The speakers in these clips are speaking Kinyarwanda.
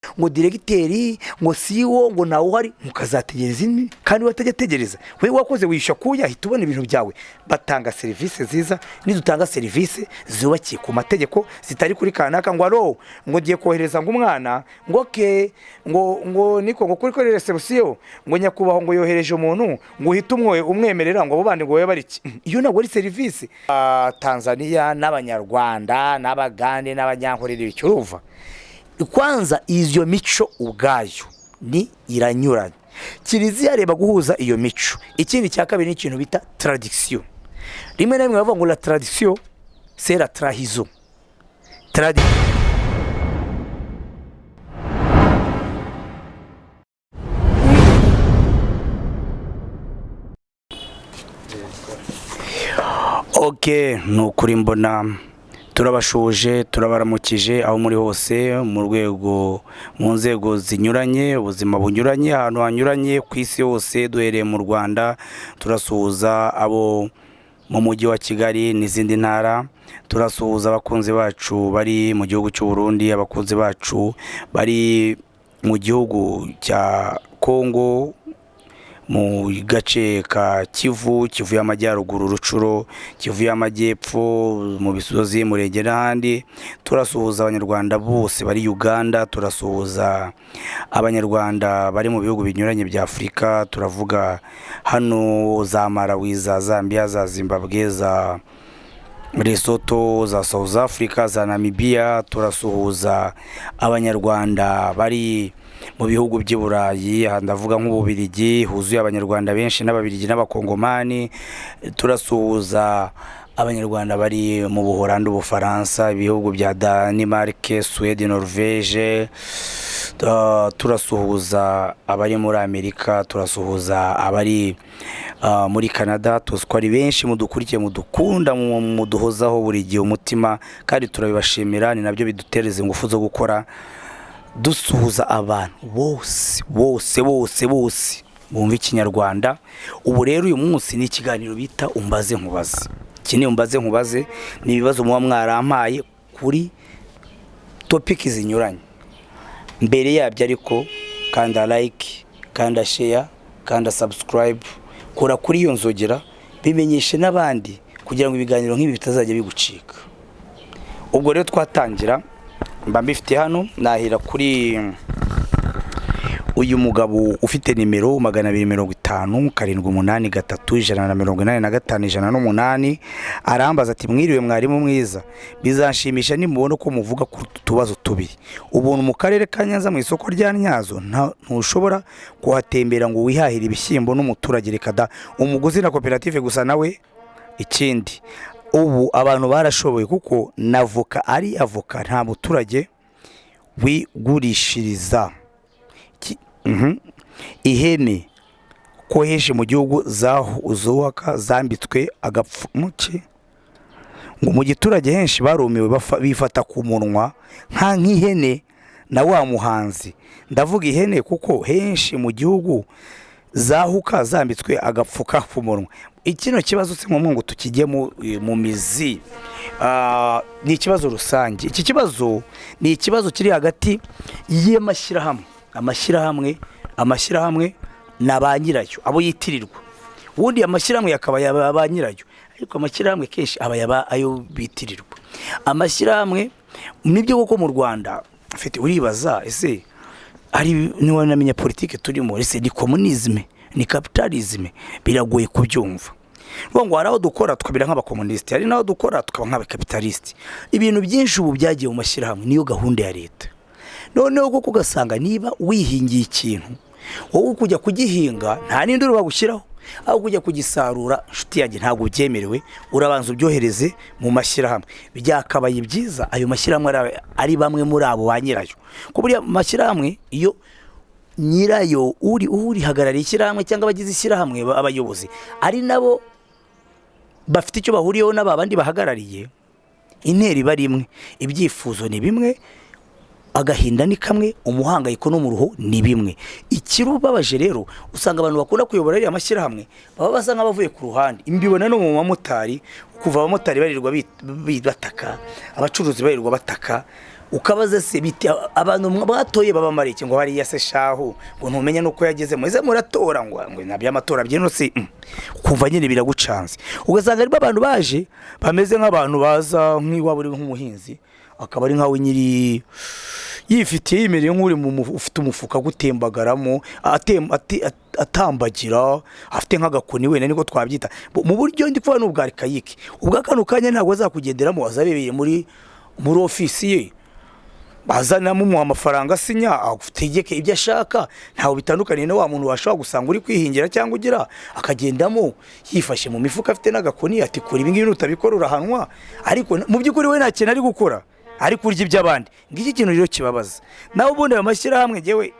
ngo diregiteri ngo siwo ngo nawe uhari mukazategereza ini kandi batajyategereza wewe wakoze wishyura kuya hita ubona ibintu byawe. Batanga serivisi nziza, nidutanga serivisi zubakiye ku mategeko zitari kuri kanaka ngo aro ngo giye kohereza ngo umwana ngo ke ngo niko ngo kuri reception ngo nyakubaho ngo yohereje umuntu ngo uhita umwemerera ngo abo bandi ngo bari iki. Iyo ntabwo ari serivisi. Tanzania n'abanyarwanda n'abagande n'abanyankorera ibicuruva kwanza izo mico ubwayo ni iranyuranye. Kiliziya reba guhuza iyo mico. Ikindi cya kabiri ni ikintu bita tradition. Rimwe na rimwe bavuga ngo la tradition c'est la trahison. Okay, nukuri mbona turabashuje turabaramukije aho muri hose mu nzego zinyuranye, ubuzima bunyuranye, ahantu hanyuranye ku isi hose, duhereye mu Rwanda turasuhuza abo mu mujyi wa Kigali n'izindi ntara, turasuhuza abakunzi bacu bari mu gihugu cy'u Burundi, abakunzi bacu bari mu gihugu cya Kongo, mu gace ka Kivu y'amajyaruguru, Rucuro, Kivu y'amajyepfo, mu bisozi Murenge n'ahandi. Turasuhuza abanyarwanda bose bari Uganda, turasuhuza abanyarwanda bari mu bihugu binyuranye bya Afrika, turavuga hano za Malawi, za Zambia, za Zimbabwe, za Lesotho, za South Africa, za Namibia. Turasuhuza abanyarwanda bari mu bihugu by'i Burayi, ndavuga nk'Ububiligi huzuye abanyarwanda benshi n'Ababiligi n'Abakongomani. Turasuhuza abanyarwanda bari mu Buholandi, Ubufaransa, ibihugu bya Denmark, Sweden, Norvege. Turasuhuza abari muri Amerika, turasuhuza abari muri Canada. Twari benshi mudukurikiye, mudukunda, muduhozaho buri gihe umutima, kandi turabibashimira. Ni nabyo bidutereza ingufu zo gukora, dusuhuza abantu bose bumva ikinyarwanda. Ubu rero uyu munsi ni ikiganiro bita Umbaze Nkubaze. Kini Umbaze Nkubaze ni ibibazo muba mwarampaye kuri topic zinyuranye. Mbere yabyo ariko kanda like, kanda share, kanda subscribe, kora kuri iyo nzogera, bimenyeshe n'abandi kugira ngo ibiganiro nk'ibi bitazajya bigucika. Ubwo rero twatangira, mba mbifite hano, nahira kuri uyu mugabo ufite nimero 250 783 arambaza ati mwiriwe mwarimu mwiza, bizanshimisha nimubona ko muvuga ku tubazo tubiri. Ubuntu mu karere ka Nyanza mu isoko rya Nyazo ntushobora kuhatembera ngo wihahire ibishyimbo n'umuturage rekada umuguzi na koperative gusa nawe. Ikindi, ubu abantu barashoboye kuko navoka ari avoka, nta muturage wigurishiriza. Ihene koheje mu gihugu zahuzuwaka zambitswe agapfumuke ngo mu giturage henshi barumiwe bifata ku munwa nk'ihene na wa muhanzi. Ndavuga ihene kuko henshi mu gihugu zahuka zambitswe agapfuka ku munwa. Ikino kibazo se ngo tukijye mu mizi, ni ikibazo rusange. Iki kibazo ni ikibazo kiri hagati amashyirahamwe na ba nyirayo, abo yitirirwa. Ubundi amashyirahamwe yakaba yaba ba nyirayo, ariko amashyirahamwe kenshi aba yaba ayo bitirirwa. Amashyirahamwe nibyo koko mu Rwanda afite, uribaza ese ari niwe namenya politike turimo, ese ni communisme ni capitalisme, biragoye kubyumva. Ngo haraho dukora tukabira nk'abakomunisiti, hari naho dukora tukaba nk'abakapitalisti. Ibintu byinshi ubu byagiye mu mashyirahamwe, niyo gahunda ya leta. Noneho uko kugasanga niba wihingiye ikintu, wowe kujya kugihinga nta n'induru bagushyiraho, aho kujya kugisarura nshuti yanjye ntabwo byemerewe, urabanza ubyohereze mu mashyirahamwe. Byakabaye byiza ayo mashyirahamwe ari bamwe muri abo ba nyirayo, ko buriya mashyirahamwe iyo nyirayo uri hagarariye ishyirahamwe cyangwa abagize ishyirahamwe, abayobozi ari nabo bafite icyo bahuriyeho n'abandi bahagarariye, intera iba ari imwe, ibyifuzo ni bimwe, agahinda ni kamwe, umuhangayiko no mu ruho ni bimwe. Ikirubabaje rero usanga abantu bakunda kuyobora ari amashyirahamwe baba basa nk'abavuye ku ruhande. Imbibona no mu bamotari, kuva abamotari barirwa bataka, abacuruzi barirwa bataka, ukabaza se biti abantu batoye babamara iki ngo hari yase shahu ngo ntumenye nuko yageze muze muratora ngo nabyo amatora byino si kuva nyine biragucanze ugasanga ari abantu baje bameze nk'abantu baza nk'iwabo uri nk'umuhinzi akaba ari nkawe nyiri yifitiye imereye nk'uri ufite umufuka gutembagaramo atambagira afite nk'agakoni wenda niko twabyita mu buryo ndi kuba n'ubwari kayiki ubwakano kanya ntabwo azakugenderamo azabebeye muri ofisi ye bazanamo mu amafaranga sinya agutegeke ibyo ashaka ntaho bitandukanye na wa muntu washaka gusanga uri kwihingira cyangwa ugira akagendamo yifashe mu mifuka afite n'agakoni ati kora ibi ngibi utabikora urahanwa ariko mu by'ukuri we nta kintu ari gukora ari kurya iby'abandi ngiki kintu rero kibabaza nawe ubundi ayo mashyirahamwe ngewe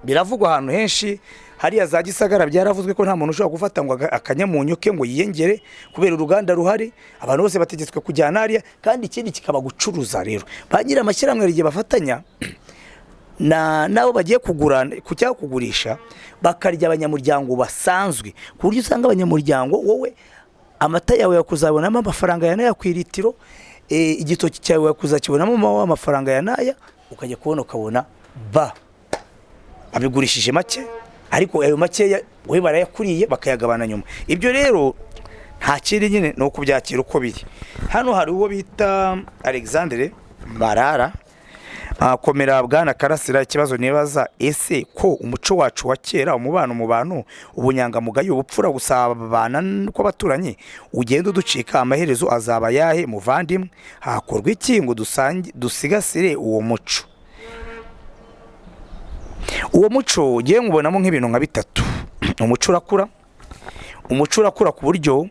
biravugwa ahantu henshi hariya za Gisagara byaravuzwe ko nta muntu ushobora gufata ngo akanyamunyo ke ngo yiyengere kubera uruganda ruhari abantu bose bategetswe kujyana hariya kandi ikindi kikaba gucuruza rero bagira amashyirahamwe rigiye bafatanya nabo bagiye kugurana cyangwa kugurisha bakarya abanyamuryango basanzwe ku buryo usanga abanyamuryango wowe amata yawe yakuzabonamo amafaranga yanaya ku litiro igitoki cyawe yakuzakibonamo amafaranga yanaya ukajya kubona ukabona abigurishije make ariko ayo makeya we barayakuriye bakayagabana nyuma ibyo rero nta kindi nyine no kubyakira uko biri hano hari uwo bita Alexandre Barara komera bwana Karasira ikibazo nibaza ese ko umuco wacu wa kera umubano mu bantu ubunyangamugayo ubupfura gusabana ko baturanye ugenda ducika amaherezo azaba yahe muvandimwe hakorwa iki ngo dusigasire uwo muco uwo muco ugiye nkubonamo nk'ibintu nka bitatu umuco urakura ku buryo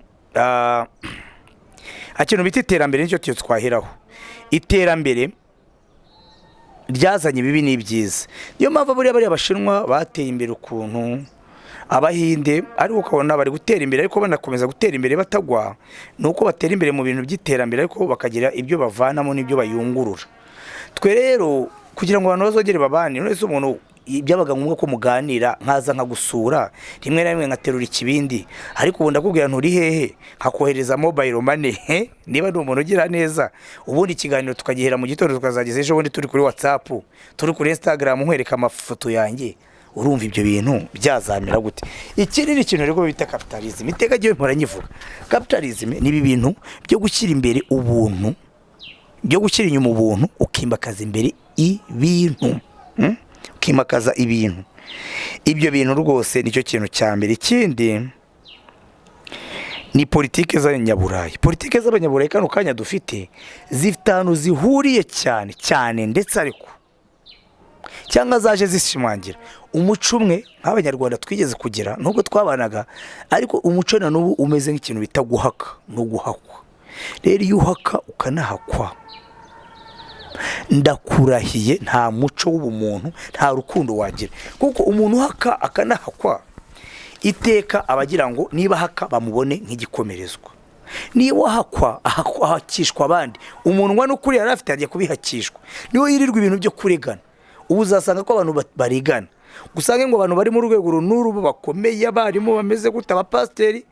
ikintu bita iterambere nicyo twaheraho iterambere ryazanye bibi n'ibyiza niyo mpamvu buriya abashinwa bateye imbere ukuntu abahinde ariko ukabona bari gutera imbere ariko banakomeza gutera imbere batagwa nuko batera imbere mu bintu by'iterambere ariko bakagira ibyo bavanamo n'ibyo bayungurura twe rero kugira ngo abantu bazogere babane none se umuntu byabaga ngombwa ko muganira nkaza nkagusura rimwe na rimwe ngaterura ikibindi ariko ubu ndakubwira nturi hehe nkakohereza mobile money niba ndi umuntu ugira neza ubundi ikiganiro tukagihera mu gitondo tukazageza ejo bundi turi kuri WhatsApp turi kuri Instagram nkwereka amafoto yanjye urumva ibyo bintu byazamira gute ikindi ikintu rero bita capitalism iteka giye mporanyivuga capitalism ni ibintu byo gushyira imbere ubuntu byo gushyira inyuma ubuntu ukimbakaza imbere ibintu kimakaza ibintu ibyo bintu rwose nicyo kintu cya mbere ikindi ni politike z'abanyaburayi politike z'abanyaburayi kano kanya dufite zifitanu zihuriye cyane ndetse ariko cyangwa zaje zishimangira umuco umwe nk'abanyarwanda twigeze kugira nubwo twabanaga ariko umuco na n'ubu umeze nk'ikintu bita guhaka no guhakwa rero iyo uhaka ukanahakwa ndakurahiye nta muco w'ubumuntu nta rukundo wagira kuko umuntu haka akanahakwa iteka abagira ngo niba haka bamubone nk'igikomerezwa niba hakwa ahakishwa abandi umunwa n'ukuri yari afite agiye kubihakishwa niyo yirirwa ibintu byo kuregana ubu uzasanga ko abantu barigana gusange ngo abantu bari mu rwego runuru bakomeye abarimu bameze gute abapasiteri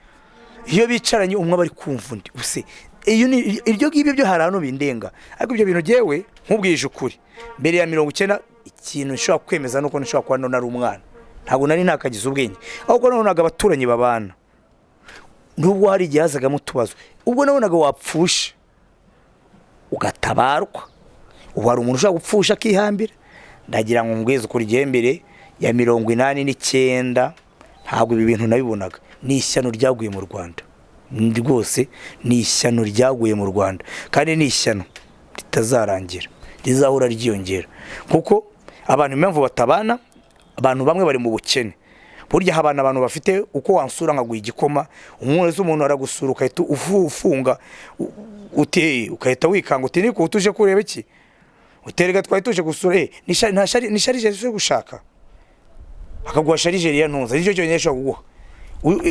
iyo bicaranye umwe bari kumva undi use iryo ngibyo byo hari hano bindenga ariko ibyo bintu jewe nkubwije ukuri mbere ya 90 ikintu nshobora kwemeza nuko nshobora kuba nari umwana ntabwo nari nakagize ubwenge ahubwo nabonaga abaturanyi babana nubwo hari igihe hazagamo utubazo ubwo nabonaga wapfusha ugatabarwa ubu hari umuntu ushobora gupfusha akihambira ndagira ngo mbweze ukuri gihe mbere ya 89 ntabwo ibi bintu nabibonaga ni ishyano ryaguye mu Rwanda rwose ni ishyano ryaguye mu Rwanda kandi ni ishyano ritazarangira rizahora ryiyongera kuko abantu impamvu batabana abantu bamwe bari mu bukene burya habana abantu bafite uko wansura nkaguye igikoma umuntu aragusura ukahita ufunga ukahita wikanga uti niko utuje kureba iki uterega twari tuje gusura ni sharije zo gushaka akaguha sharije ya ntuza nicyo cyonyine cyo kuguha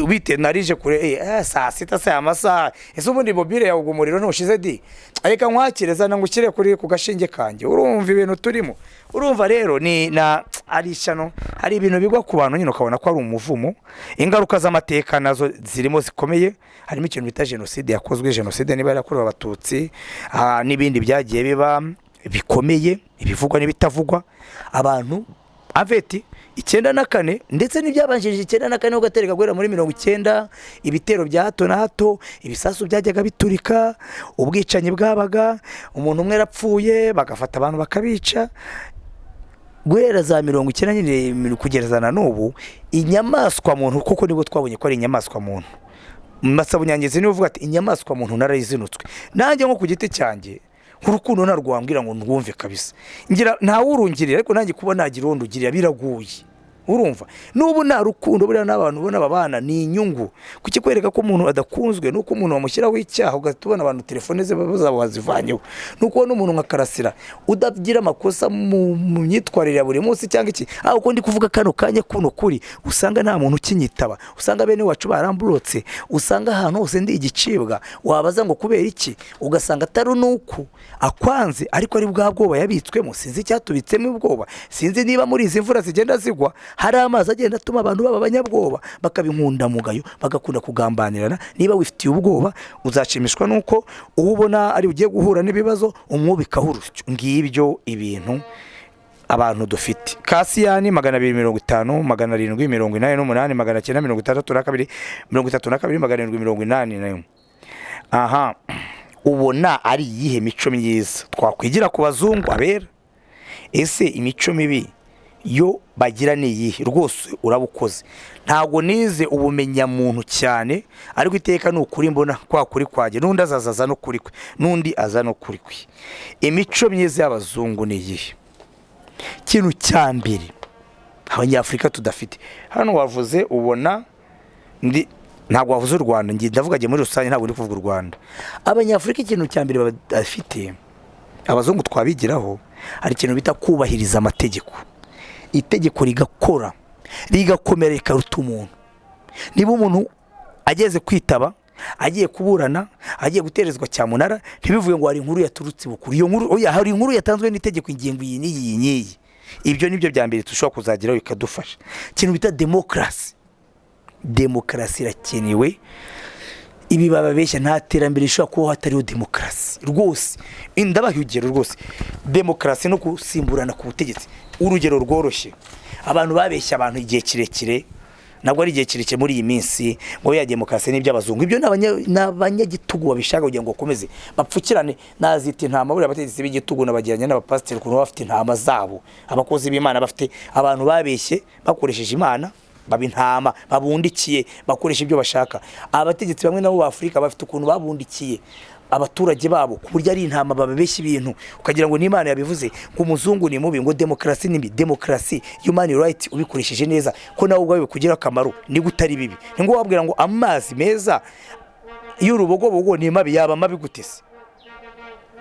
ubite narije kure saa sita saa amasaha ese ubundi mobile yawe umuriro ntushize di areka nkwakireza nangukire kuri ku gashinge kanje urumva ibintu turimo urumva rero ni na ari ishyano hari ibintu bigwa ku bantu nyine ukabona ko ari umuvumo ingaruka z'amateka nazo zirimo zikomeye harimo ikintu bita genocide yakozwe genocide niba yarakorewe abatutsi n'ibindi byagiye biba bikomeye, ibivugwa n'ibitavugwa, abantu aveti 94 ndetse n'ibyabanjirije 94 ugatereka guhera muri 90, ibitero bya hato na hato, ibisasu byajyaga biturika, ubwicanyi bwabaga, umuntu umwe yarapfuye bagafata abantu bakabica, guhera za 90 nyine kugereza na n'ubu inyamaswa muntu, kuko nibwo twabonye ko ari inyamaswa muntu. Masabunyangizi niwe uvuga ati inyamaswa muntu narayizinutswe. Nanjye nko ku giti cyanjye urukundo narwambwira ngo ndwumve kabisa, ngira nta wurungirira, ariko nanjye kuba nagira undi ugirira biraguye. Urumva nubu nta rukundo buriya n'abantu ubona babana ni inyungu, kuki kwereka ko umuntu adakunzwe nuko umuntu wamushyiraho icyaha, ugatubona abantu telefone ze bazabo wazivanyeho, nuko n'umuntu nka Karasira udagira amakosa mu myitwarire ya buri munsi cyangwa iki, aho uko ndi kuvuga kano kanya kuno kuri usanga nta muntu ukinyitaba, usanga bene wacu baramburotse, usanga ahantu hose ndi igicibwa, wabaza ngo kubera iki, ugasanga atari nuko akwanze, ariko ari bwa bwoba yabitswemo, sinzi cyatubitsemo ubwoba, sinzi niba muri izi mvura zigenda zigwa hari amazi agenda atuma abantu baba abanyabwoba, bakabinkunda mugayo, bagakunda kugambanirana. Niba wifitiye ubwoba uzacimishwa nuko ubona ari ugiye guhura n'ibibazo umwubikaho urusyo. Ngibyo ibintu abantu dufite. Kasiyani 250, 788, 962, 782, aha ubona ari yihe mico myiza twakwigira ku bazungu abera? Ese imico mibi yo bagira ni yihe? Rwose urabukoze. Ntago nize ubumenya muntu cyane, ariko iteka n'ukuri mbona kwa kuri kwaje, nundi azazaza no kuri kwe, nundi aza no kuri kwe. Imico myiza y'abazungu ni yihe? Kintu cyambere abanyafrika tudafite. Hano wavuze ubona ndi ntago wavuze u Rwanda, ngi ndavuga muri rusange, ntago ndi kuvuga u Rwanda. Abanyafrika ikintu cyambere badafite abazungu twabigiraho ari ikintu bita kubahiriza amategeko. Itegeko rigakora, rigakomera, rikaruta umuntu. Niba umuntu ageze kwitaba, agiye kuburana, agiye guterezwa cyamunara, ntibivuye ngo hari inkuru yaturutse bukuru. Iyo nkuru oya, hari inkuru yatanzwe n'itegeko ingingo iyi n'iyi n'iyi. Ibyo nibyo bya mbere tushobora kuzagiraho bikadufasha. Ikintu bita demokrasi. Demokrasi irakenewe. Ibi bababeshya nta terambere ishobora kuba hatariho demokrasi. Rwose indabahugero rwose demokrasi no gusimburana ku butegetsi. Urugero rworoshye, abantu babeshya abantu igihe kirekire, nabwo ari igihe kirekire muri iyi minsi ngo ya demokrasi n'ibyo abazungu. Ibyo n'abanyagitugu babishaka kugira ngo bakomeze bapfukirane nazita intama. Buri abategetsi b'igitugu nabagiranye n'abapasiteri kuno bafite intama zabo, abakozi b'Imana bafite abantu babeshye bakoresheje Imana, babintama babundikiye bakoresha ibyo bashaka. Abategetsi bamwe nabo b'Afrika bafite ukuntu babundikiye abaturage babo ku buryo ari intama babeshya ibintu, ukagira ngo n'Imana yabivuze ngo umuzungu ni mubi, ngo demokrasi ni mbi. Demokrasi, human right, ubikoresheje neza ko nawe ubwawe kugira akamaro ni gutari bibi. Ngo wabwira ngo amazi meza y'urubogobogo ni mabi, yaba mabi gutese.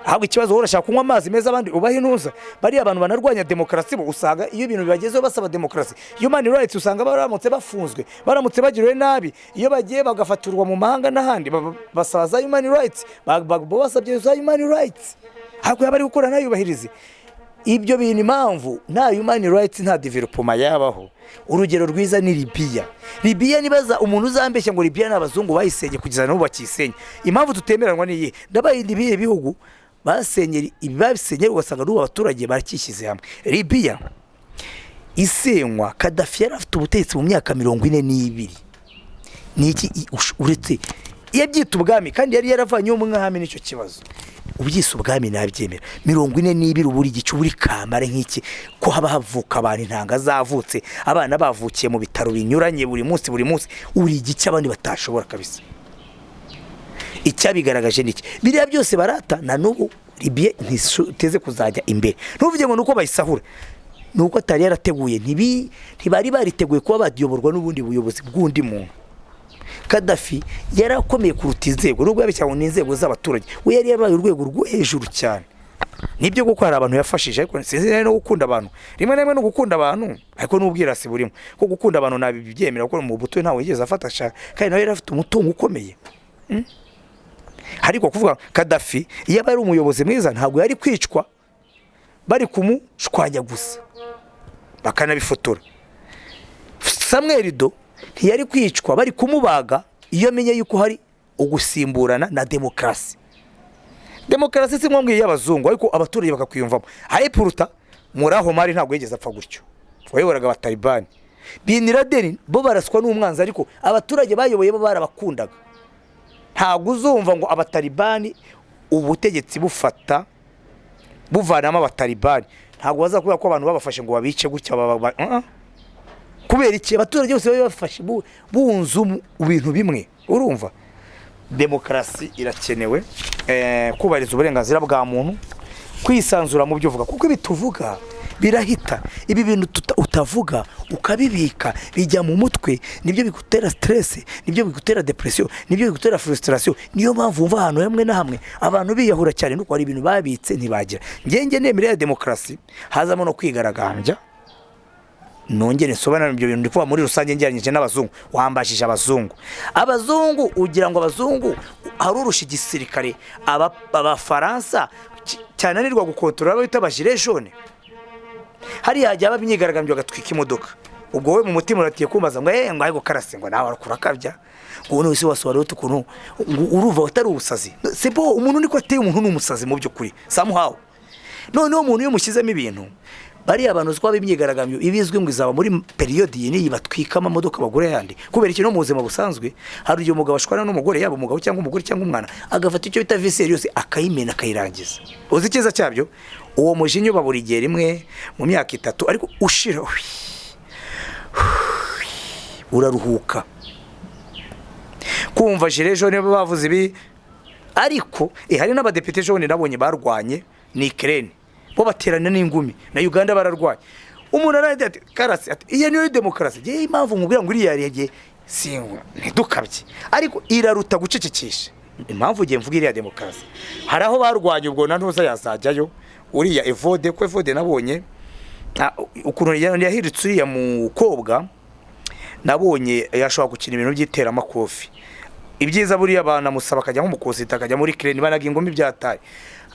Ahubwo ikibazo urashaka kunywa amazi meza abandi ubahinuza. Bari abantu banarwanya demokrasi bo usanga iyo ibintu bibagezeho basaba demokrasi, human rights, usanga baramutse bafunzwe, baramutse bagiriwe nabi, iyo bagiye bagafaturwa mu mahanga n'ahandi basaza human rights, basabye za human rights. Ahubwo yabari gukora nayubahirize ibyo bintu. Impamvu nta human rights nta development yabaho. Urugero rwiza ni Libiya. Libiya nibaza umuntu uzambeshya ngo Libiya n'abazungu bayisenye kugeza n'ubu bakisenye. Impamvu tutemeranwa ni iye? Ndabayindi bihe bihugu basenyeri ibibabisenyera ugasanga n'ubu abaturage barakishyize hamwe. Libiya isenywa, Kadafi yarafite ubutegetsi mu myaka 42. Niki uretse yabyita ubwami kandi yari yaravanye umwami n'icyo kibazo. Ubyise ubwami nabyemera. 42 uburi gicu buri kamare nk'iki ko haba havuka abantu intanga zavutse, abana bavukiye mu bitaro binyuranye buri munsi uri gice abandi batashobora kabisa. Icyabigaragaje niki biriya byose barata na n'ubu Libiya ntiteze kuzajya imbere. Ntuvuge ngo nuko bayisahura, nuko atari yarateguye, ntibari bariteguye kuba badiyoborwa n'ubundi buyobozi bw'undi muntu. Kadafi yarakomeye kuruta inzego, nubwo yabicyaho n'inzego z'abaturage, we yari yabaye urwego rwo hejuru cyane. Nibyo kuko hari abantu yafashije, ariko sinzi no gukunda abantu. Rimwe na rimwe no gukunda abantu, ariko n'ubwirasi burimo. Ko gukunda abantu nabibyemera kuko mu buto ntawe yigeze afatasha, kandi nawe yarafite umutungo ukomeye. Ariko kuvuga Kadafi iyo bari umuyobozi mwiza ntabwo yari kwicwa bari kumushwanya gusa bakanabifotora. Samuel Do ntiyari kwicwa bari kumubaga iyo menye yuko hari ugusimburana na demokrasi. demokarasi si mwambwiye y'abazungu ariko abaturage bakakwiyumvamo haye puruta muraho mari ntabwo yigeze apfa gutyo wayoboraga abatalibani Bin Laden bo baraswa n'umwanzi ariko abaturage bayoboye bo barabakundaga ntabwo uzumva ngo abatalibani ubutegetsi bufata buvanamo abatalibani ntabwo baza kubera ko abantu babafashe ngo babice gutya kubera iki abaturage bose babafashe bunzu ibintu bimwe urumva demokarasi irakenewe kubariza uburenganzira bwa muntu kwisanzura mu byo uvuga kuko bituvuga birahita ibi bintu utavuga ukabibika bijya mu mutwe nibyo bigutera stress nibyo bigutera depression nibyo bigutera frustration niyo mpamvu umva ahantu hamwe na hamwe abantu biyahura cyane nuko ari ibintu babitse ntibagira ngenge nemereye demokarasi hazamo no kwigaragambya nongere nsobanura ibyo bintu ndikuba muri rusange ngeranyije n'abazungu wambashije abazungu ugira ngo abazungu harurusha igisirikare abafaransa cyane nirwa gukontorora bita bajire jaune hari yajya abimyigaragambyo gatwika imodoka ubwo we mu mutima uratiye kumbaza ngo ngo ayo Karasira ngo nawe arakurakabya ngo none wose wari utukuntu uruva utari ubusazi c'est bon umuntu niko ateye umuntu n'umusazi mu byo kuri somehow none umuntu yo mushyizemo ibintu bari abantu zwa bimyigaragambyo ibizwe ngo izaba muri period yini batwika amamodoka bagure yandi kubera iki no mu buzima busanzwe hari uyu mugabo ashwana n'umugore yabo umugabo cyangwa umugore cyangwa umwana agafata icyo bita vie sérieuse akayimena akayirangiza uzi kiza cyabyo uwo mujinyo baburi gihe rimwe mu myaka 3 ariko ushira uraruhuka kumva jire jaune bavuze ibi ariko hari n'abadepite jaune nabonye barwanye ni Ukraine bo baterana n'ingumi na Uganda bararwaye umuntu arade ati Karasira ati iyo niyo demokarasi je impamvu nkubwira ngo iri yari yagiye singwa ntidukabye ariko iraruta gucecekisha impamvu giye mvuga iri ya demokarasi hari aho barwanye ubwo na ntuza yazajyayo uriya evode ko evode nabonye ukuntu yahiritse uriya mukobwa nabonye yashobora gukina ibintu byitera amakofi ibyiza buriya abana musaba kajya mu kosita kajya muri Ukraine banaga ingumi byataye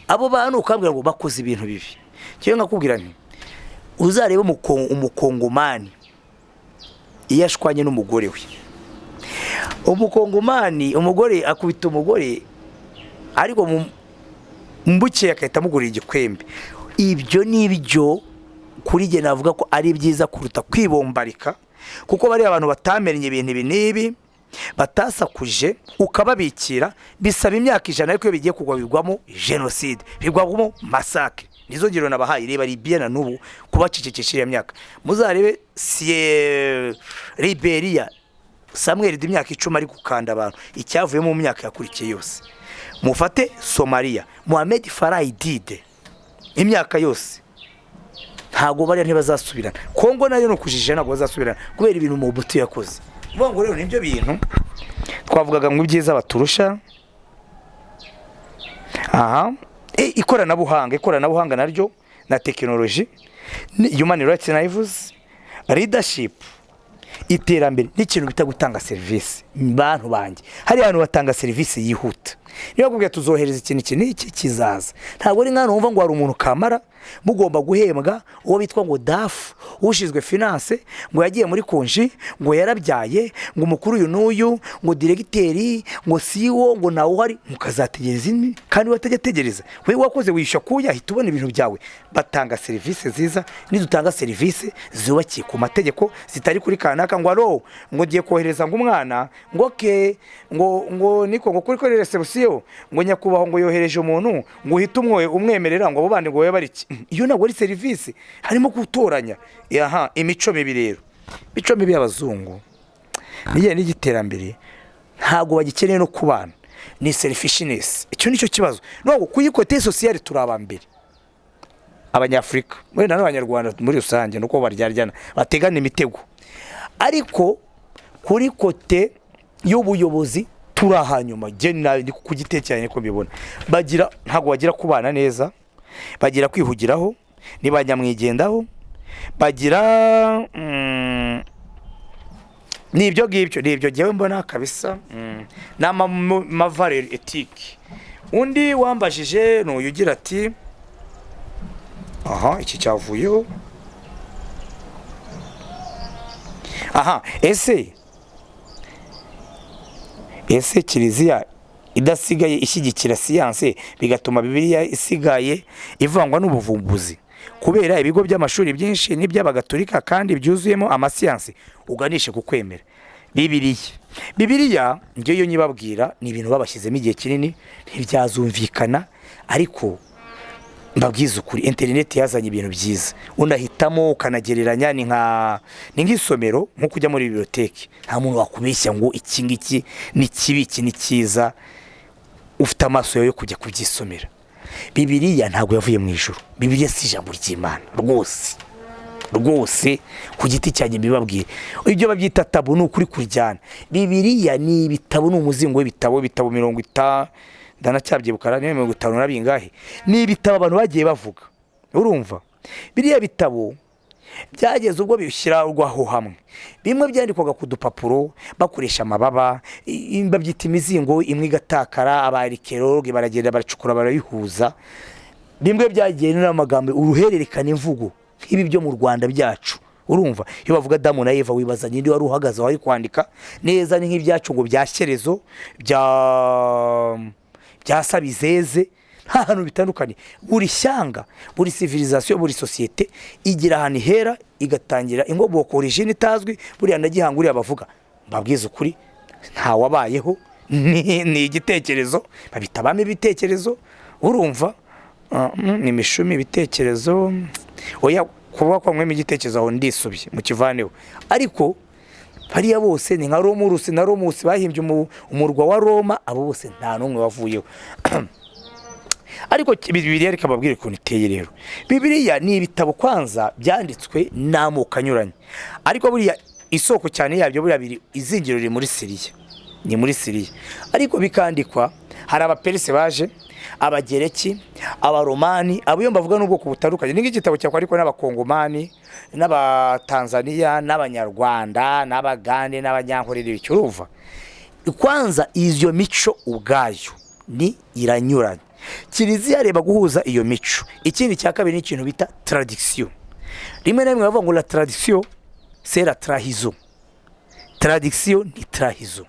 abo bantu ukambwira ngo bakoze ibintu bibi cyo nkakubwira nti uzarebe umukongomani iyashwanye n'umugore we umukongomani umugore akubita umugore ariko mbukiye akahita amugurira igikwembe ibyo nibyo kuri je navuga ko ari byiza kuruta kwibombarika kuko bari abantu batamenye ibintu nibi batasakuje ukababikira bisaba imyaka 100 ariko bigiye kugwa bigwamo genocide bigwamo massacre nizo ngiro nabahaye reba Libya na nubu kubacicikishira imyaka muzarebe Liberia Samuel imyaka 10 ari gukanda abantu icyavuye mu myaka yakurikiye yose mufate Somalia Mohamed Farah dide imyaka yose ntago bari ntibazasubirana Kongo nayo no kujije ntago bazasubirana kubera ibintu mu butu yakoze bongo rero nibyo bintu twavugaga ngo ibyiza baturusha ikoranabuhanga naryo na technology human rights navuze leadership iterambere n'ikintu bita gutanga service bantu banje hari abantu batanga service yihuta niyo kubwiye tuzohereza ikintu iki kizaza ntabwo ari nkano umva ngo hari umuntu kamara mugomba guhembwa uwo bitwa ngo DAF ushizwe finance ngo yagiye muri konji ngo yarabyaye ngo umukuru uyu n'uyu ngo directeur ngo CEO ngo nawe uhari mukazategereza indi kandi wategereza we wakoze wishyura kuya hita ubona ibintu byawe batanga service ziza nidutanga service zubakiye ku mategeko zitari kuri kanaka ngo aro ngo giye kohereza ngo umwana ngo ngo niko ngo kuri reception ngo nyakubaho ngo yohereje umuntu ngo uhita umwemerera ngo abo bandi ngo bari iyo nagori service harimo gutoranya imico mibi rero mico mibi y'abazungu niye n'igiterambere ntago bagikeneye no kubana ni selfishness icyo nicyo kibazo no kuyikote sociale turabambere abanyafrika wenda n'abanyarwanda muri rusange nuko baryaryana bategana imitego ariko kuri kote y'ubuyobozi turahanyuma je ndi kugitekeranya ko bibona bagira ntago bagira kubana neza bagira kwihugiraho nibanyamwigendaho bagira nibyo jewe mbona kabisa na valeur ethique undi wambajije no yugira ati iki cyavuyeho ese Kiliziya idasigaye ishyigikira siyanse, bigatuma Bibiliya isigaye ivangwa n'ubuvumbuzi kubera ibigo by'amashuri byinshi n'iby'abagatolika kandi byuzuyemo amasiyanse uganishe ku kwemera. Bibiliya njye yo nyibabwira ni ibintu babashyizemo igihe kinini ntibyazumvikana, ariko mbabwiza ukuri internet yazanye ibintu byiza, unahitamo ukanagereranya, ni nk'isomero nko kujya muri biblioteke, nta muntu wakubeshya ngo iki ngiki ni kibi iki ni cyiza, ufite amaso yo kujya kubyisomera. Bibiliya ntabwo yavuye mu ijuru, Bibiliya si ijambo ry'Imana rwose ku giti cyanjye mbibabwire. Ibyo babyita tabu ni ukuri kuryana. Bibiliya ni ibitabo, ni umuzingo w'ibitabo 50 ndanacyabyibuka ni 50 na bingahe, ni ibitabo abantu bagiye bavuga. Urumva biriya bitabo byageze ubwo bishyirwaho hamwe, bimwe byandikwaga ku dupapuro bakoresha amababa, babyita imizingo imwe igatakara, abarikeroge baragenda baracukura barayihuza, bimwe byagiye n'amagambo uruhererekana imvugo nk'ibi byo mu Rwanda byacu. Urumva iyo bavuga Adamu na Eva wibaza nindi wari uhagaze wari kwandika neza, ni nk'ibyacu ngo byashyerezo byasabizeze, nta hantu bitandukanye. Buri shyanga, buri civilisation, buri societe igira ahantu hera igatangira ingoboko origine itazwi, buriya ndagihanguriye abavuga mbabwiza ukuri nta wabayeho, ni igitekerezo babitabamo ibitekerezo. Urumva ni mishumi ibitekerezo, oya kuba kwa mweme igitekerezo aho ndisubye mu kivaneho, ariko bariya bose ni nka Romurusi na Romusi bahimbye umurwa wa Roma, abo bose nta numwe wavuyeho. Ariko Bibiliya reka babwire ukuntu iteye rero. Bibiliya ni ibitabo kwanza byanditswe n'amoko anyuranye, ariko buriya isoko cyane yabyo buriya biri izingiro riri muri Siriya, ni muri Siriya, ariko bikandikwa hari abaperse baje, abagereki, abaromani, abo yo mbavuga n'ubwoko butandukanye. Ni nk'igitabo cyakwa ariko n'abakongomani, n'abatanzania, n'abanyarwanda, n'abagande, n'abanyankorera bicyuruva. Kwanza izo mico ubwayo ni iranyuranye, Kiliziya reba guhuza iyo mico. Ikindi cya kabiri ni ikintu bita tradition. Rimwe na rimwe bavuga ngo la tradition c'est la trahison. Tradition ni trahison.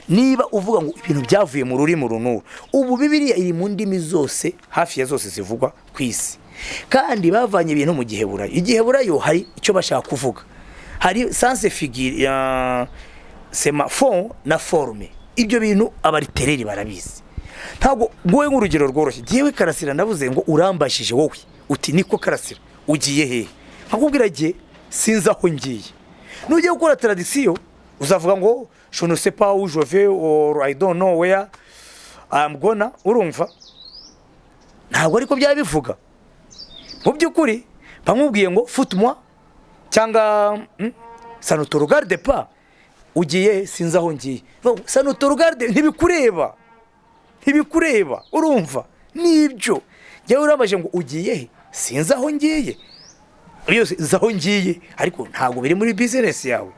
Niba uvuga ngo ibintu byavuye mu rurimi runuru, ubu Bibiliya iri mu ndimi zose, hafi ya zose zivugwa ku isi, kandi bavanye ibintu mu giheburayo. Igiheburayo hari icyo bashaka kuvuga, hari sens figure sema fond na forme. Ibyo bintu abaritereri barabizi. Ntabwo gowe nk'urugero rworoshye, giyewe Karasira ndavuze ngo urambashije wowe uti niko Karasira ugiye he, nkakubwira giye sinza aho ngiye. Nujye gukora tradition uzavuga ngo je ne sais pas où je vais or I don't know where I'm gonna. Urumva ntabwo ariko byabivuga mu by'ukuri. Bamubwiye ngo foot-moi cyangwa ça ne te regarde pas, ugiye sinza aho ngiye, ça ne te regarde, ntibikureba. Urumva nibyo jyewe uramaje ngo ugiye he, sinza aho ngiye, iyo zaho ngiye ariko ntabwo biri muri business yawe.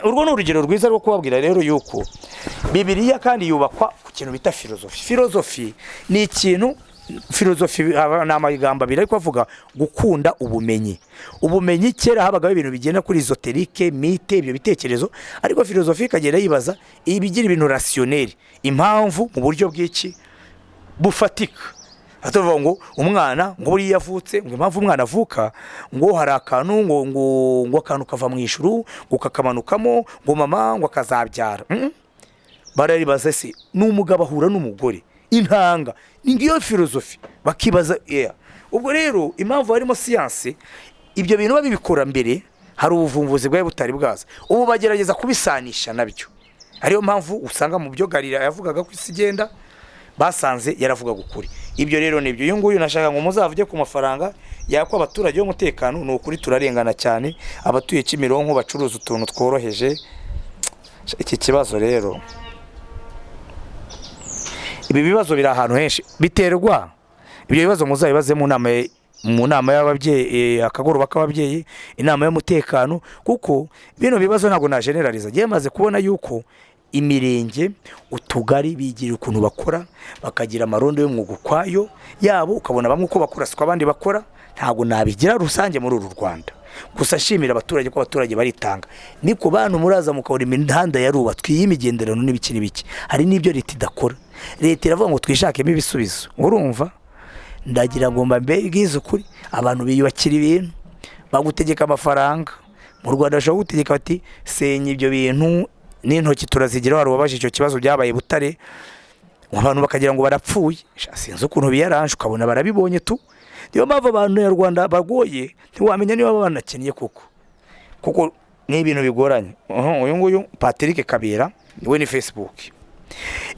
Urwo ni urugero rwiza rwo kubabwira rero yuko Bibiliya kandi yubakwa ku kintu bita filozofi. Ni ikintu filozofi na amagambo abiri ariko avuga gukunda ubumenyi. Kera habagaho ibintu bigenda kuri esoterique, mythe, ibyo bitekerezo, ariko filozofi ikagenda yibaza ibigira ibintu rationnel, impamvu mu buryo bw'iki bufatika. Atavuga ngo umwana ngo buri yavutse, ngo impamvu umwana avuka ngo hari akantu ngo akantu kava mu ijuru ngo kakamanukamo ngo mama ngo akazabyara. Bararibaza se n'umugabo ahura n'umugore intanga, ni ngiyo filozofi bakibaza. Ubwo rero impamvu harimo siyanse, ibyo bintu babikora mbere hari ubuvumbuzi bwawe butari bwaza, ubu bagerageza kubisanisha nabyo. Ariyo mpamvu usanga mu byo Galileo yavugaga ko isi igenda basanze yaravuga gukuri. Ibyo rero nibyo uyu nguyu nashaka ngo muzavuge ku mafaranga yako abaturage y'umutekano. Ni ukuri turarengana cyane, abatuye Kimironko bacuruza utuntu tworoheje. Iki kibazo rero, ibi bibazo biri ahantu henshi biterwa. Ibyo bibazo muzabibaze mu nama y'ababyeyi, akagoroba k'ababyeyi, inama y'umutekano, kuko bino bibazo ntabwo na generaliza. Giye maze kubona yuko imirenge, utugari bigira ukuntu bakora, bakagira amarondo y'umwuga kwayo yabo, ukabona bamwe uko bakora siko abandi bakora. Ntabwo nabigira rusange muri uru Rwanda, gusa shimira abaturage ko abaturage baritanga. Niko bantu muraza mukabona imihanda yarubatswe y'imigenderano n'ibiki n'ibiki, hari n'ibyo leta idakora. leta iravuga ngo twishakemo ibisubizo. Urumva, ndagira ngo mbabwize ukuri, abantu biyubakira ibintu bagutegeka amafaranga. Mu Rwanda bashobora gutegeka bati senya ibyo bintu n'intoki turazigira. Wari wabaje icyo kibazo byabaye Butare, abantu bakagira ngo barapfuye. Sinzi ukuntu biyaranje, ukabona barabibonye tu. Niyo mpamvu abantu ya Rwanda bagoye, ntiwamenya niba banakennye kuko ni ibintu bigoranye. Uyu nguyu Patrick Kabera we ni Facebook.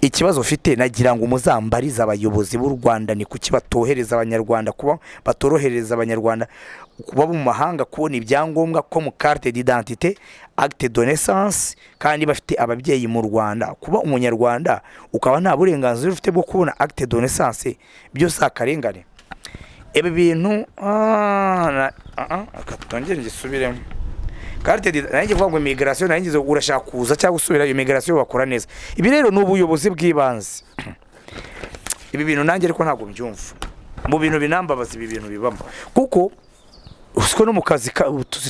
Ikibazo ufite nagira ngo muzambariza abayobozi b'u Rwanda, ni kuki batohereza abanyarwanda, kuba batorohereza abanyarwanda kuba mu mahanga kubona ibyangombwa ko mu carte d'identité, acte de naissance, kandi bafite ababyeyi mu Rwanda. Kuba umunyarwanda ukaba nta burenganzira ufite bwo kubona acte de naissance, byose akarengane. Ebe bintu akatongera ngisubiremo. Carte d'identité kuvuga ngo immigration nangize urashaka kuza cyangwa gusubira immigration bakora neza. Ibi rero n'ubuyobozi bw'ibanze. Ibi bintu nange ariko ntabwo mbyumva. Mu bintu binambabaza ibi bintu bibamo. Kuko usiko no mu kazi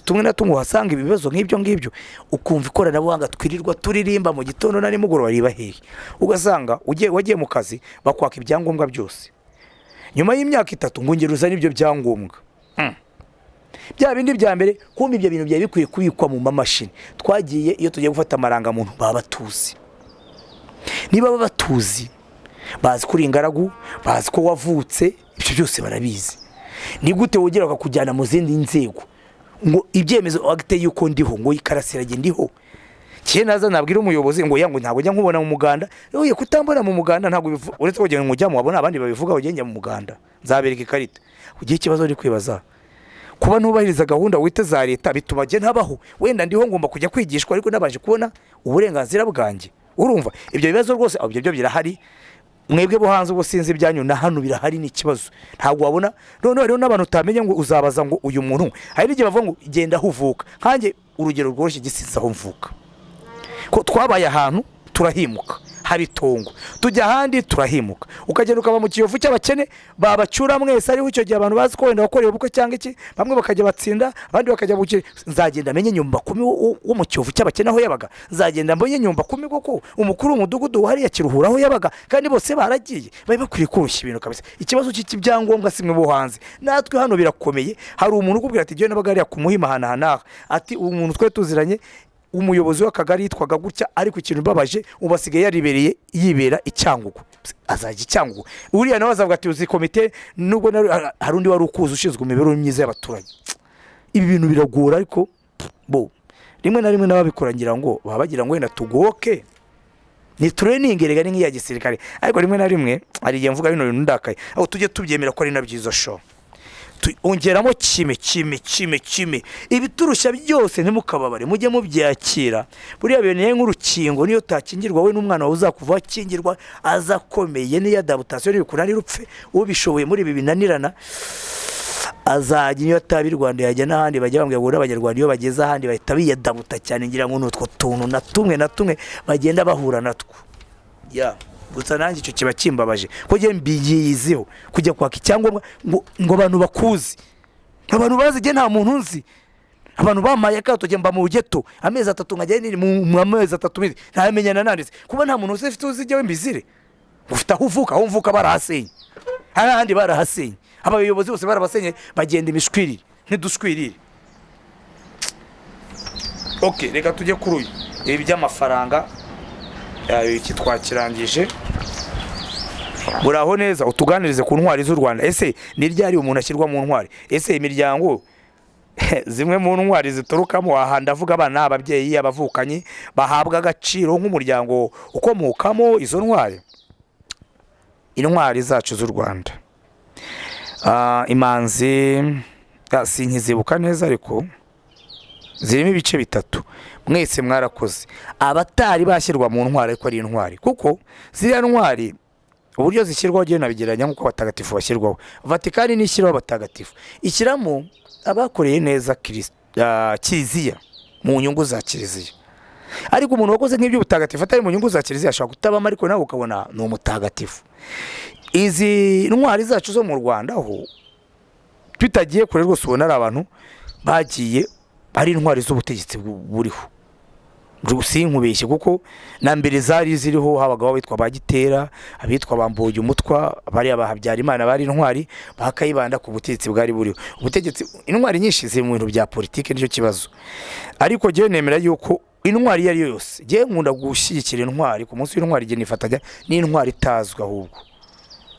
tumwe na tumwe uhasanga ibibazo nk'ibyo ukumva ikoranabuhanga twirirwa turirimba mu gitondo na nimugoroba riba hehe. Ugasanga wagiye mu kazi bakwaka ibyangombwa byose. Nyuma y'imyaka 3 ngo ngeruza n'ibyo byangombwa. Bya bindi bya mbere kumva ibyo bintu byaye bikwiye kubikwa mu mamashini. Twagiye iyo tugiye gufata amaranga muntu baba batuzi. Niba baba batuzi, bazi kuri ingaragu, bazi ko wavutse, ibyo byose barabizi. Ni gute wogera bakujyana mu zindi nzego ngo ibyemezo agite yuko ndiho, ngo Karasira ndiho. Kiye naza nabwira umuyobozi ngo yango ntago njya nkubona mu muganda. Yoye kutambona mu muganda ntago uretse kugenda mu mujyamo wabona abandi babivuga ugenge mu muganda. Nzabereka ikarita. Ugiye ikibazo ari kwibaza. Kuba nubahiriza gahunda wite za leta bituma je ntabaho. Wenda ndiho ngomba kujya kwigishwa ariko nabaje kubona uburenganzira bwanjye. Urumva ibyo bibazo rwose ibyo birahari. Mwebwe bo hanze ubusinzi byanyu na hano birahari ni kibazo. Ntago wabona none rero n'abantu utamenya ngo uzabaza ngo uyu muntu hari n'igihe bavuga ngo genda huvuka. Kanjye urugero rworoshye gisiza aho mvuka. Ko twabaye ahantu turahimuka, hari tongo. Tujya handi turahimuka. Ukagenda ukaba mu kiyovu cy'abakene babacyura mwese ari icyo gihe abantu bazi ko wenda wakoreye ubukwe cyangwa iki, bamwe bakajya batsinda, abandi bakajya bukire. Nzagenda menye Nyumba 10 wo mu kiyovu cy'abakene aho yabaga. Nzagenda mbonye Nyumba 10 koko umukuru w'umudugudu hari yakiruhura aho yabaga, kandi bose baragiye. Baye bakwiye kurushya ibintu kabisa. Ikibazo cy'ibyangombwa simwe bo hanze. Natwe hano birakomeye. Hari umuntu ukubwira ati je nabaga ari kumuhima hana ati umuntu twe tuziranye umuyobozi w'akagari yitwaga gutya, ariko ikintu babaje ubasigaye yaribereye yibera icyangugu. Azajya icyangugu. Uriya nawe azavuga ati uzi komite nubwo hari undi wari ukuza ushinzwe imibereho myiza y'abaturage. Ibi bintu biragora ariko bo rimwe na rimwe n'ababikorangira ngo babagira ngo wenda tugoke ni training erega ni nk'iya gisirikare, ariko rimwe na rimwe ari igihe mvuga bino bintu ndakaye aho tujye tubyemera ko ari nabyizo show. Ongeramo kime ibiturusha byose ntimukababare mujye mubyakira. Buriya bintu nk'urukingo niyo takingirwa we n'umwana wawe uzakuva akingirwa azakomeye ni adaptation y'ukunani rupfe ubishoboye muri ibi binanirana azajya niyo tabi Rwanda yajya n'ahandi bajya bambwira ngo n'abanyarwanda iyo bageze ahandi bahita biyadabuta cyane, ngira ngo n'utwo tuntu na tumwe bagenda bahura natwo. Gusa nanjye icyo kiba kimbabaje ko je mbiyiziho kujya kwaka icyangombwa ngo abantu bakuzi, abantu bazije nta muntu nzi. Abantu bamaye ka tujye mba mu geto amezi 3 ngajye ni mu amezi 3 ntamenyana nanditse kuba nta muntu ufite uzije we mbizire. Ufite aho uvuka barahasenye, ahandi barahasenye, abayobozi bose barabasenye bagenda imishwirire ntidushwirire. Okay, reka tujye kuri uyu ibi by'amafaranga iki twakirangije. Buraho neza utuganirize ku ntwari z'u Rwanda. Ese ni ryari umuntu ashyirwa mu ntwari? Ese imiryango zimwe mu ntwari ziturukamo ahanda avuga abana ababyeyi abavukanyi bahabwa agaciro nk'umuryango ukomokamo izo ntwari? Intwari zacu z'u Rwanda imanzi sinkizibuka neza ariko zirimo ibice bitatu. Mwese mwarakoze abatari bashyirwa mu ntwari ariko ari intwari, kuko ziriya ntwari uburyo zishyirwaho gihe nabigeranya nkuko abatagatifu bashyirwaho. Vatikani nishyiraho abatagatifu ishyiramo abakoreye neza kiliziya mu nyungu za kiliziya, ariko umuntu wakoze nk'ibyo ubutagatifu atari mu nyungu za kiliziya ashobora kutabamo, ariko nawe ukabona ni umutagatifu. Izi ntwari zacu zo mu Rwanda aho tutagiye kure rwose ubona ari abantu bagiye ari intwari z'ubutegetsi buriho. sinkubeshye kuko na mbere zari ziriho habagaho bitwa bagitera abitwa bambuye umutwa bari abahabyara Imana bari intwari bakayibanda ku butegetsi bwari buriho ubutegetsi intwari nyinshi ziri mu bintu bya politike nicyo kibazo ariko je nemera yuko intwari yari yose je nkunda gushyigikira intwari ku munsi w'intwari je nifatanya n'intwari itazwa ahubwo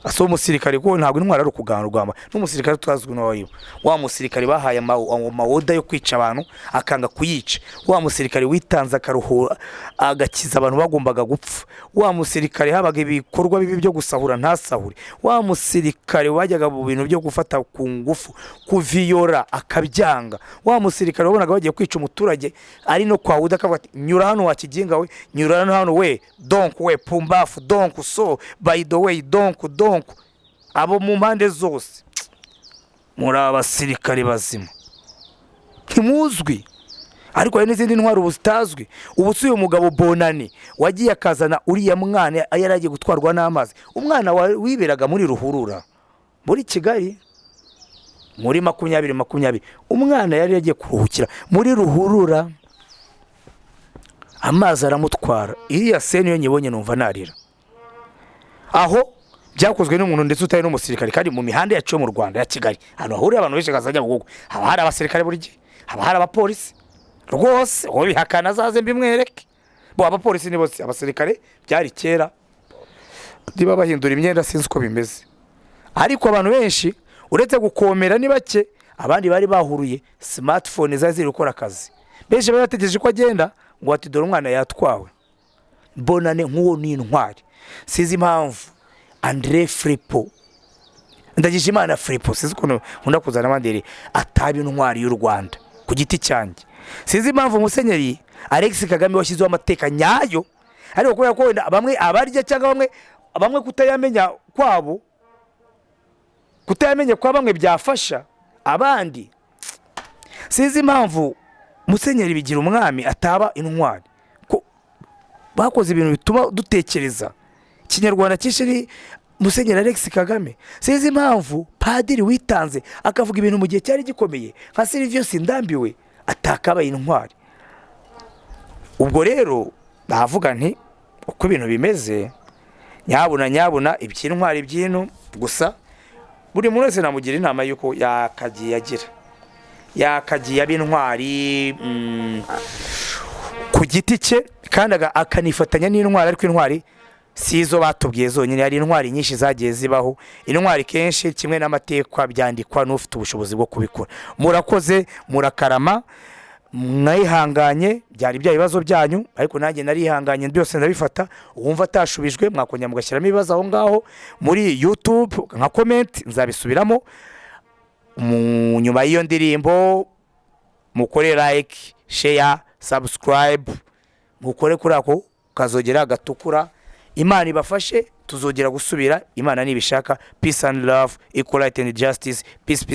aso umusirikare ko ntabwo intwari ari ukugana urwamba n'umusirikare twazwe n'awayo wa musirikare bahaye amawoda yo kwica abantu akanga kuyica wa musirikare witanza akaruhura agakiza abantu bagombaga gupfa wa musirikare habaga ibikorwa bibi byo gusahura ntasahure wa musirikare wajyaga mu bintu byo gufata ku ngufu kuviyora akabyanga wa musirikare wabonaga bagiye kwica umuturage ari no kwa wuda akavuga ati nyura hano wakiginga we nyura hano we donc we pumbafu donc so by the way donc abo mu mpande zose muri abasirikare bazima ntimuzwi ariko hari n'izindi ntwari ubutazwi ubusuye umugabo Bunani wagiye akazana uriya mwana yaragiye gutwarwa n'amazi umwana wiberaga muri ruhurura muri Kigali muri 2020 umwana yari yagiye kuruhukira muri ruhurura amazi aramutwara iriya sene yo nyibonye numva narira aho byakozwe n'umuntu ndetse utari n'umusirikare kandi mu mihanda yacu mu Rwanda ya Kigali hano ahuri abantu benshi kazajya gugugu haba hari abasirikare buri gihe haba hari abapolisi rwose aho bihakana zaze mbimwereke bo abapolisi ni bose abasirikare byari kera ndiba bahindura imyenda sinzi uko bimeze ariko abantu benshi uretse gukomera ni bake abandi bari bahuruye smartphone zaziri gukora akazi benshi bari bategereje ko agenda ngo ati dore umwana yatwawe Bonane nk'uwo ni intwari sizi impamvu Andre Fraipont ndagije Imana Fraipont sizi ko nkunda kuzana abandere ataba intwari y'u Rwanda ku giti cyanjye sizi impamvu Musenyeri Alexis Kagame washyizeho amateka nyayo ariko kubera ko bamwe abarya cyangwa bamwe kutayamenya kwabo kutayamenya kwa bamwe byafasha abandi sizi impamvu Musenyeri bigira umwami ataba intwari ko bakoze ibintu bituma dutekereza Kinyarwanda kishiri Musenyeri Alexis Kagame sizi impamvu padiri witanze akavuga ibintu mu gihe cyari gikomeye nka Sindambiwe atakabaye intwari ubwo rero navuga nti uko ibintu bimeze nyabuna iby'intwari by'ino gusa buri muntu wese namugira inama yuko yakagiye ab'intwari ku giti cye kandi akanifatanya n'intwari ariko intwari sizo batubwiye zonyine hari intwari nyinshi zagiye zibaho intwari kenshi kimwe n'amateka byandikwa n'ufite ubushobozi bwo kubikora murakoze murakarama mwihanganye byari bya bibazo byanyu ariko nanjye narihanganye byose ndabifata uwumva atashubijwe mwakonya mugashyiramo ibibazo aho ngaho muri YouTube nka comment nzabisubiramo nyuma y'iyo ndirimbo mukore like share subscribe mukore kuri ako kazogera gatukura Imana ibafashe tuzogera gusubira Imana nibishaka peace and love equality and justice peace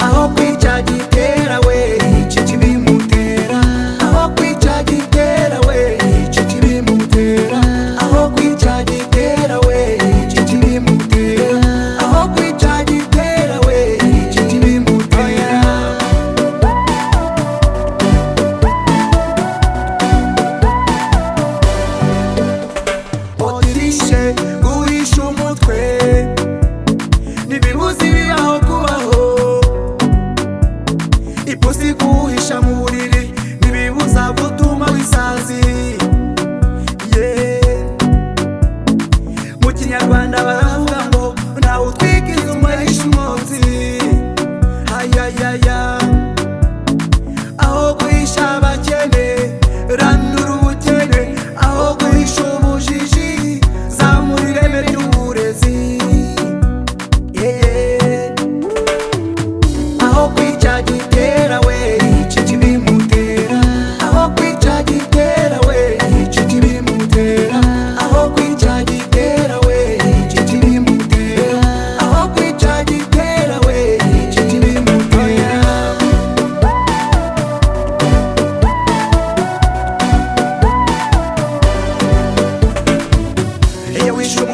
aho kwica gitera we icyo kibimutera aho kwica gitera we icyo kibimutera aho kwica gitera we icyo kibimutera aho kwica gitera we icyo kibimutera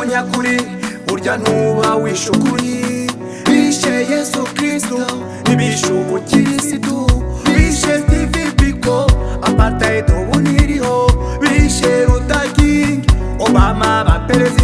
umunyakuri urya ntuba wishe ukuri bishe Yesu Kristo ntibishe ubukirisitu bishe Steve Biko apartheid ubu ntiriho bishe Luther King Obama ba perezida